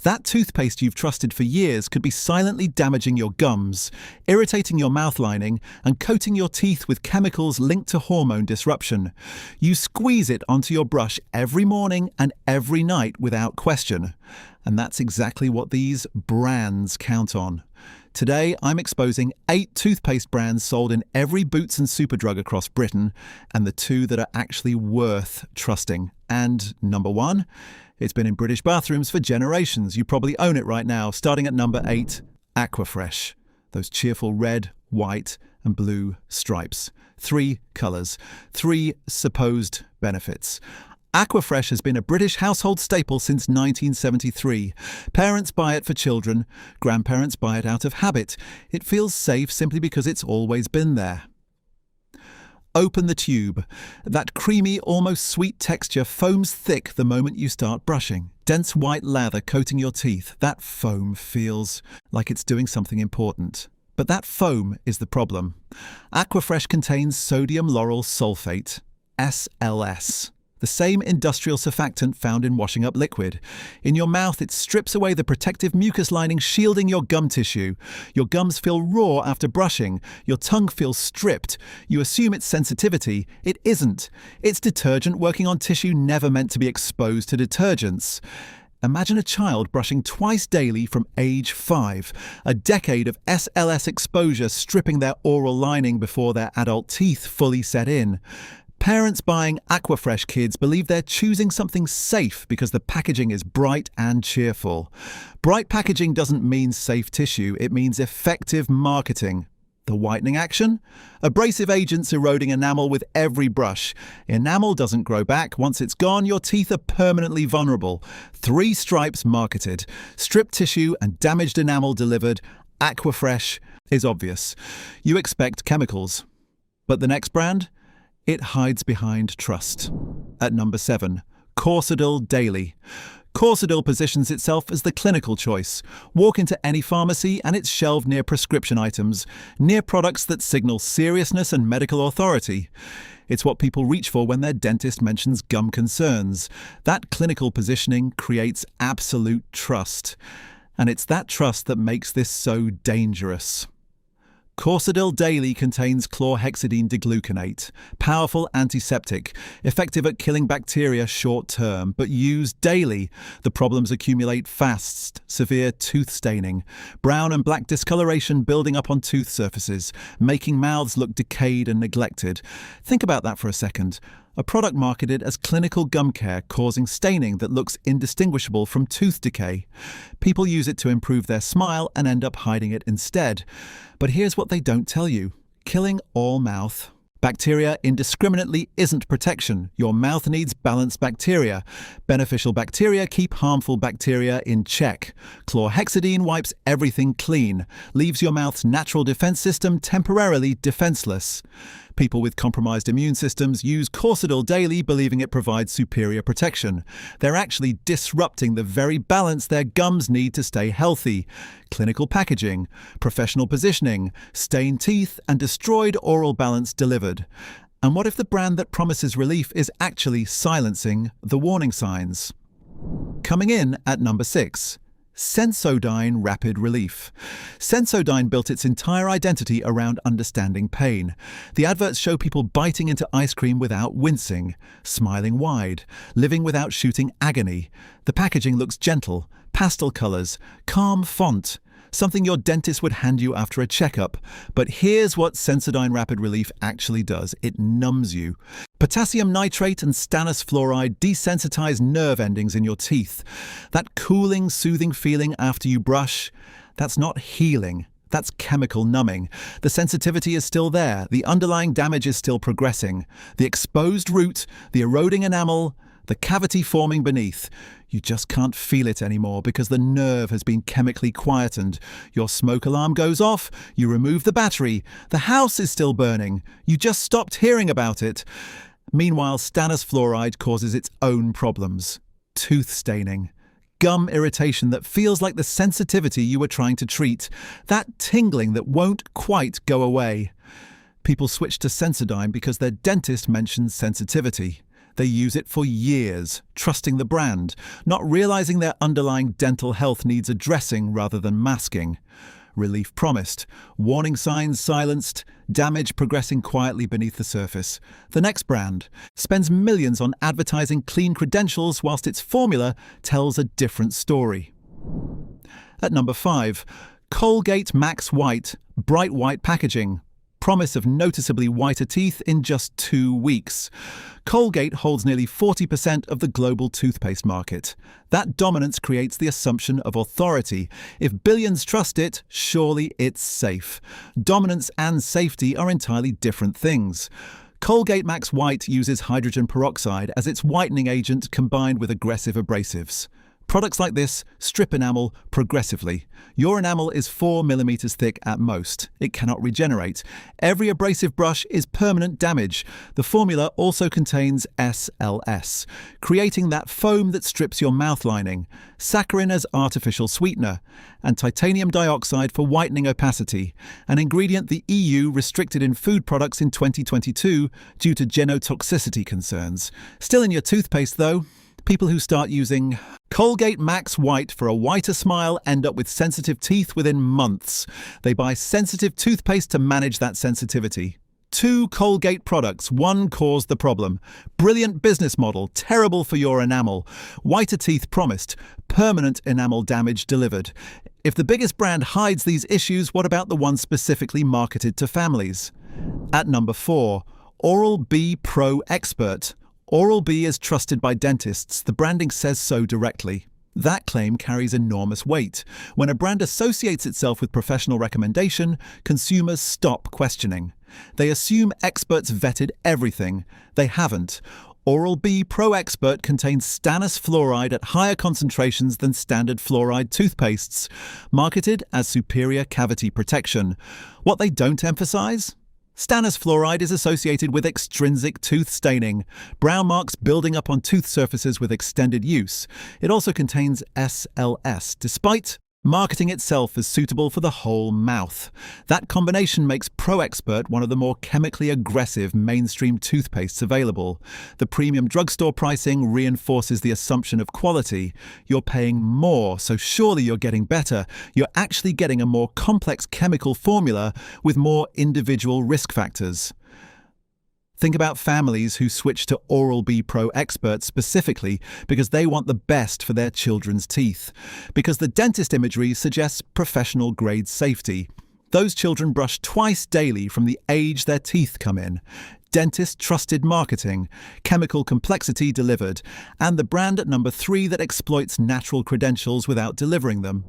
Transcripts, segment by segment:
That toothpaste you've trusted for years could be silently damaging your gums, irritating your mouth lining, and coating your teeth with chemicals linked to hormone disruption. You squeeze it onto your brush every morning and every night without question. And that's exactly what these brands count on. Today, I'm exposing 8 toothpaste brands sold in every Boots and Superdrug across Britain, and the 2 that are actually worth trusting. And number 1, it's been in British bathrooms for generations. You probably own it right now. Starting at number 8, Aquafresh. Those cheerful red, white, and blue stripes. 3 colours. 3 supposed benefits. Aquafresh has been a British household staple since 1973. Parents buy it for children. Grandparents buy it out of habit. It feels safe simply because it's always been there. Open the tube. That creamy, almost sweet texture foams thick the moment you start brushing. Dense white lather coating your teeth. That foam feels like it's doing something important. But that foam is the problem. Aquafresh contains sodium lauryl sulfate, SLS. The same industrial surfactant found in washing up liquid. In your mouth, it strips away the protective mucus lining shielding your gum tissue. Your gums feel raw after brushing. Your tongue feels stripped. You assume it's sensitivity. It isn't. It's detergent working on tissue never meant to be exposed to detergents. Imagine a child brushing twice daily from age 5. A decade of SLS exposure stripping their oral lining before their adult teeth fully set in. Parents buying Aquafresh kids believe they're choosing something safe because the packaging is bright and cheerful. Bright packaging doesn't mean safe tissue, it means effective marketing. The whitening action? Abrasive agents eroding enamel with every brush. Enamel doesn't grow back. Once it's gone, your teeth are permanently vulnerable. 3 stripes marketed. Stripped tissue and damaged enamel delivered. Aquafresh is obvious. You expect chemicals. But the next brand? It hides behind trust. At number 7, Corsodyl Daily. Corsodyl positions itself as the clinical choice. Walk into any pharmacy and it's shelved near prescription items, near products that signal seriousness and medical authority. It's what people reach for when their dentist mentions gum concerns. That clinical positioning creates absolute trust. And it's that trust that makes this so dangerous. Corsodyl Daily contains chlorhexidine degluconate, powerful antiseptic, effective at killing bacteria short-term, but used daily. The problems accumulate fast, severe tooth staining, brown and black discoloration building up on tooth surfaces, making mouths look decayed and neglected. Think about that for a second. A product marketed as clinical gum care causing staining that looks indistinguishable from tooth decay. People use it to improve their smile and end up hiding it instead. But here's what they don't tell you. Killing all mouth bacteria indiscriminately isn't protection. Your mouth needs balanced bacteria. Beneficial bacteria keep harmful bacteria in check. Chlorhexidine wipes everything clean, leaves your mouth's natural defense system temporarily defenseless. People with compromised immune systems use Corsodyl Daily believing it provides superior protection. They're actually disrupting the very balance their gums need to stay healthy. Clinical packaging, professional positioning, stained teeth, and destroyed oral balance delivered. And what if the brand that promises relief is actually silencing the warning signs? Coming in at number 6. Sensodyne Rapid Relief. Sensodyne built its entire identity around understanding pain. The adverts show people biting into ice cream without wincing, smiling wide, living without shooting agony. The packaging looks gentle, pastel colours, calm font, something your dentist would hand you after a checkup. But here's what Sensodyne Rapid Relief actually does. It numbs you. Potassium nitrate and stannous fluoride desensitize nerve endings in your teeth. That cooling, soothing feeling after you brush, that's not healing. That's chemical numbing. The sensitivity is still there. The underlying damage is still progressing. The exposed root, the eroding enamel, the cavity forming beneath. You just can't feel it anymore because the nerve has been chemically quietened. Your smoke alarm goes off, you remove the battery, the house is still burning, you just stopped hearing about it. Meanwhile, stannous fluoride causes its own problems. Tooth staining, gum irritation that feels like the sensitivity you were trying to treat, that tingling that won't quite go away. People switch to Sensodyne because their dentist mentions sensitivity. They use it for years, trusting the brand, not realizing their underlying dental health needs addressing rather than masking. Relief promised, warning signs silenced, damage progressing quietly beneath the surface. The next brand spends millions on advertising clean credentials whilst its formula tells a different story. At number 5, Colgate Max White, bright white packaging. Promise of noticeably whiter teeth in just 2 weeks. Colgate holds nearly 40% of the global toothpaste market. That dominance creates the assumption of authority. If billions trust it, surely it's safe. Dominance and safety are entirely different things. Colgate Max White uses hydrogen peroxide as its whitening agent combined with aggressive abrasives. Products like this strip enamel progressively. Your enamel is 4 mm thick at most. It cannot regenerate. Every abrasive brush is permanent damage. The formula also contains SLS, creating that foam that strips your mouth lining, saccharin as artificial sweetener, and titanium dioxide for whitening opacity, an ingredient the EU restricted in food products in 2022 due to genotoxicity concerns. Still in your toothpaste though. People who start using Colgate Max White for a whiter smile end up with sensitive teeth within months. They buy sensitive toothpaste to manage that sensitivity. 2 Colgate products, one caused the problem. Brilliant business model, terrible for your enamel. Whiter teeth promised, permanent enamel damage delivered. If the biggest brand hides these issues, what about the ones specifically marketed to families? At number 4, Oral-B Pro Expert. Oral-B is trusted by dentists. The branding says so directly. That claim carries enormous weight. When a brand associates itself with professional recommendation, consumers stop questioning. They assume experts vetted everything. They haven't. Oral-B Pro Expert contains stannous fluoride at higher concentrations than standard fluoride toothpastes, marketed as superior cavity protection. What they don't emphasize? Stannous fluoride is associated with extrinsic tooth staining, brown marks building up on tooth surfaces with extended use. It also contains SLS, despite marketing itself as suitable for the whole mouth. That combination makes Pro Expert one of the more chemically aggressive mainstream toothpastes available. The premium drugstore pricing reinforces the assumption of quality. You're paying more, so surely you're getting better. You're actually getting a more complex chemical formula with more individual risk factors. Think about families who switch to Oral-B Pro Expert specifically because they want the best for their children's teeth. Because the dentist imagery suggests professional-grade safety. Those children brush twice daily from the age their teeth come in. Dentist-trusted marketing, chemical complexity delivered, and the brand at number 3 that exploits natural credentials without delivering them.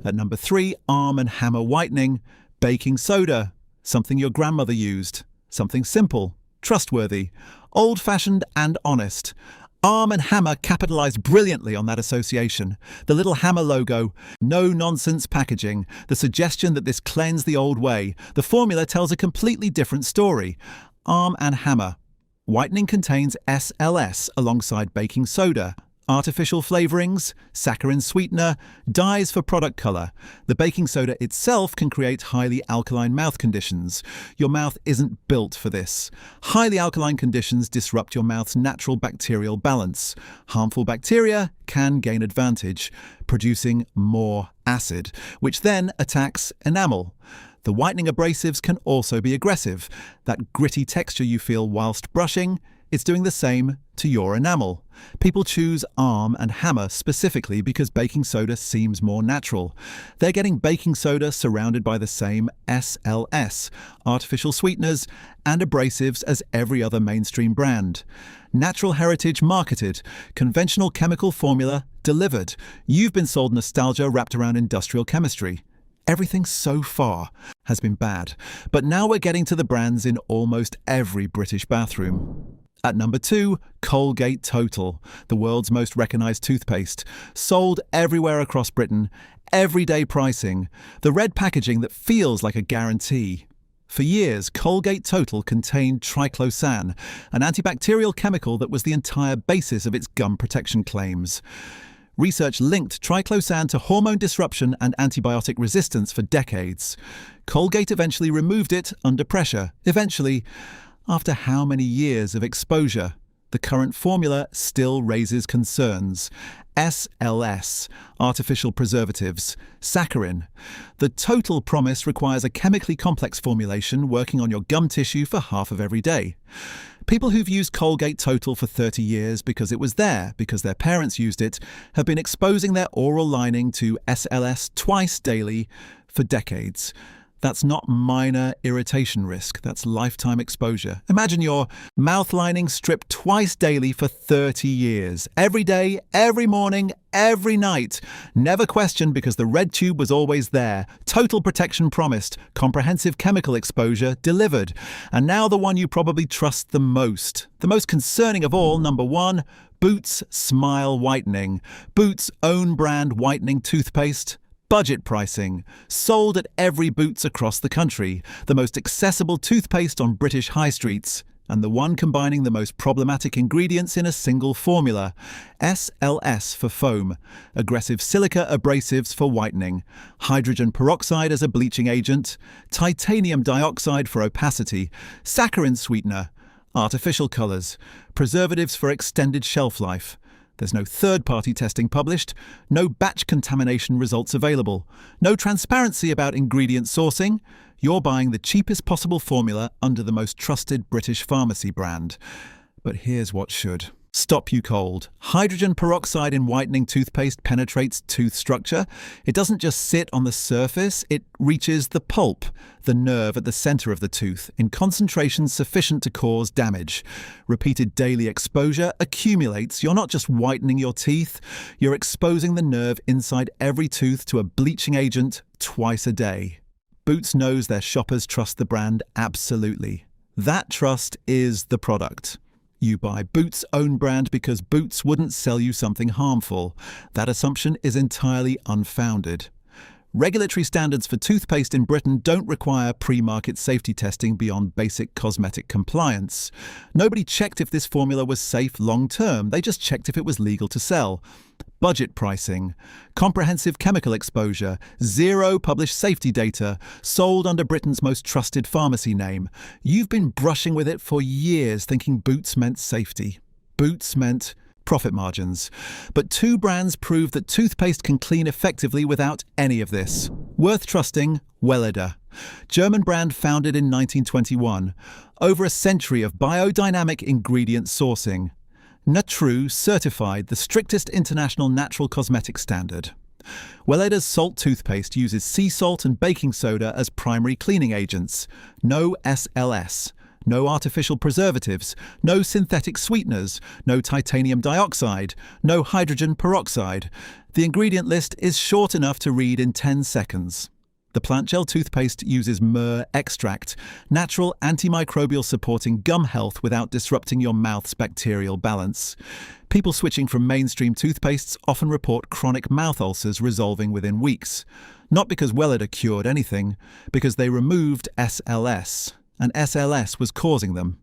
At number 3, Arm & Hammer Whitening, baking soda, something your grandmother used, something simple. Trustworthy, old-fashioned and honest. Arm & Hammer capitalized brilliantly on that association. The little hammer logo, no-nonsense packaging, the suggestion that this cleansed the old way. The formula tells a completely different story. Arm & Hammer. Whitening contains SLS alongside baking soda. Artificial flavorings, saccharin sweetener, dyes for product color. The baking soda itself can create highly alkaline mouth conditions. Your mouth isn't built for this. Highly alkaline conditions disrupt your mouth's natural bacterial balance. Harmful bacteria can gain advantage, producing more acid, which then attacks enamel. The whitening abrasives can also be aggressive. That gritty texture you feel whilst brushing, it's doing the same to your enamel. People choose Arm & Hammer specifically because baking soda seems more natural. They're getting baking soda surrounded by the same SLS, artificial sweeteners, and abrasives as every other mainstream brand. Natural heritage marketed, conventional chemical formula delivered. You've been sold nostalgia wrapped around industrial chemistry. Everything so far has been bad, but now we're getting to the brands in almost every British bathroom. At number 2, Colgate Total, the world's most recognised toothpaste. Sold everywhere across Britain, everyday pricing, the red packaging that feels like a guarantee. For years, Colgate Total contained triclosan, an antibacterial chemical that was the entire basis of its gum protection claims. Research linked triclosan to hormone disruption and antibiotic resistance for decades. Colgate eventually removed it under pressure. Eventually, after how many years of exposure? The current formula still raises concerns. SLS, artificial preservatives, saccharin. The total promise requires a chemically complex formulation working on your gum tissue for half of every day. People who've used Colgate Total for 30 years because it was there, because their parents used it, have been exposing their oral lining to SLS twice daily for decades. That's not minor irritation risk, that's lifetime exposure. Imagine your mouth lining stripped twice daily for 30 years. Every day, every morning, every night. Never questioned because the red tube was always there. Total protection promised. Comprehensive chemical exposure delivered. And now the one you probably trust the most. The most concerning of all, number one, Boots Smile Whitening. Boots' own brand whitening toothpaste. Budget pricing, sold at every Boots across the country, the most accessible toothpaste on British high streets, and the one combining the most problematic ingredients in a single formula. SLS for foam, aggressive silica abrasives for whitening, hydrogen peroxide as a bleaching agent, titanium dioxide for opacity, saccharin sweetener, artificial colours, preservatives for extended shelf life. There's no third-party testing published, no batch contamination results available, no transparency about ingredient sourcing. You're buying the cheapest possible formula under the most trusted British pharmacy brand. But here's what should stop you cold. Hydrogen peroxide in whitening toothpaste penetrates tooth structure. It doesn't just sit on the surface, it reaches the pulp, the nerve at the center of the tooth, in concentrations sufficient to cause damage. Repeated daily exposure accumulates. You're not just whitening your teeth, you're exposing the nerve inside every tooth to a bleaching agent twice a day. Boots knows their shoppers trust the brand absolutely. That trust is the product. You buy Boots' own brand because Boots wouldn't sell you something harmful. That assumption is entirely unfounded. Regulatory standards for toothpaste in Britain don't require pre-market safety testing beyond basic cosmetic compliance. Nobody checked if this formula was safe long-term, they just checked if it was legal to sell. Budget pricing, comprehensive chemical exposure, zero published safety data, sold under Britain's most trusted pharmacy name. You've been brushing with it for years thinking Boots meant safety. Boots meant profit margins. But two brands prove that toothpaste can clean effectively without any of this. Worth trusting, Weleda. German brand founded in 1921. Over a century of biodynamic ingredient sourcing. Natru certified, the strictest international natural cosmetic standard. Weleda's salt toothpaste uses sea salt and baking soda as primary cleaning agents. No SLS. No artificial preservatives, no synthetic sweeteners, no titanium dioxide, no hydrogen peroxide. The ingredient list is short enough to read in 10 seconds. The plant gel toothpaste uses myrrh extract, natural antimicrobial supporting gum health without disrupting your mouth's bacterial balance. People switching from mainstream toothpastes often report chronic mouth ulcers resolving within weeks. Not because Weleda cured anything, because they removed SLS. And SLS was causing them.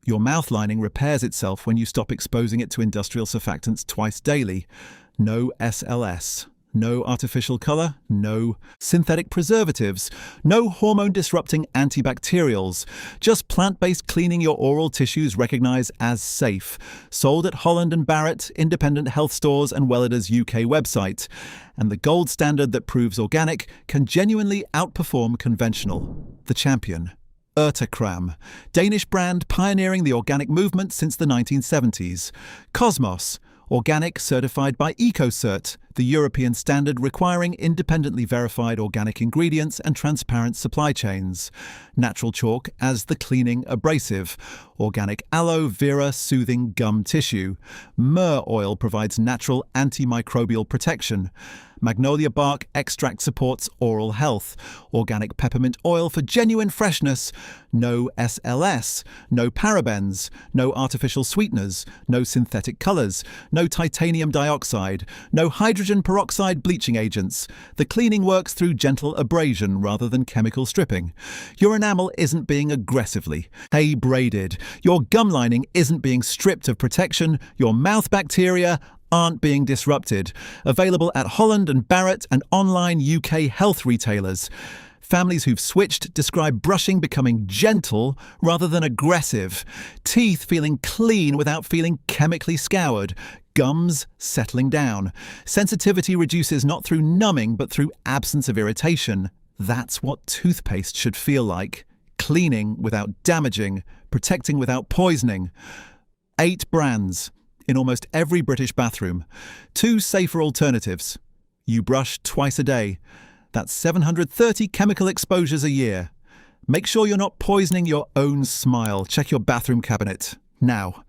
Your mouth lining repairs itself when you stop exposing it to industrial surfactants twice daily. No SLS. No artificial colour, no synthetic preservatives, no hormone-disrupting antibacterials, just plant-based cleaning your oral tissues recognised as safe. Sold at Holland & Barrett, independent health stores and Weleda's UK website. And the gold standard that proves organic can genuinely outperform conventional. The champion. Urtekram, Danish brand pioneering the organic movement since the 1970s. Cosmos, organic certified by EcoCert, the European standard requiring independently verified organic ingredients and transparent supply chains. Natural chalk as the cleaning abrasive. Organic aloe vera soothing gum tissue. Myrrh oil provides natural antimicrobial protection. Magnolia bark extract supports oral health. Organic peppermint oil for genuine freshness. No SLS. No parabens. No artificial sweeteners. No synthetic colours. No titanium dioxide. No hydrogen peroxide bleaching agents. The cleaning works through gentle abrasion rather than chemical stripping. Your enamel isn't being aggressively braided. Your gum lining isn't being stripped of protection. Your mouth bacteria aren't being disrupted. Available at Holland & Barrett and online UK health retailers. Families who've switched describe brushing becoming gentle rather than aggressive, teeth feeling clean without feeling chemically scoured, gums settling down. Sensitivity reduces not through numbing but through absence of irritation. That's what toothpaste should feel like. Cleaning without damaging, protecting without poisoning. 8 brands in almost every British bathroom. 2 safer alternatives. You brush twice a day. That's 730 chemical exposures a year. Make sure you're not poisoning your own smile. Check your bathroom cabinet now.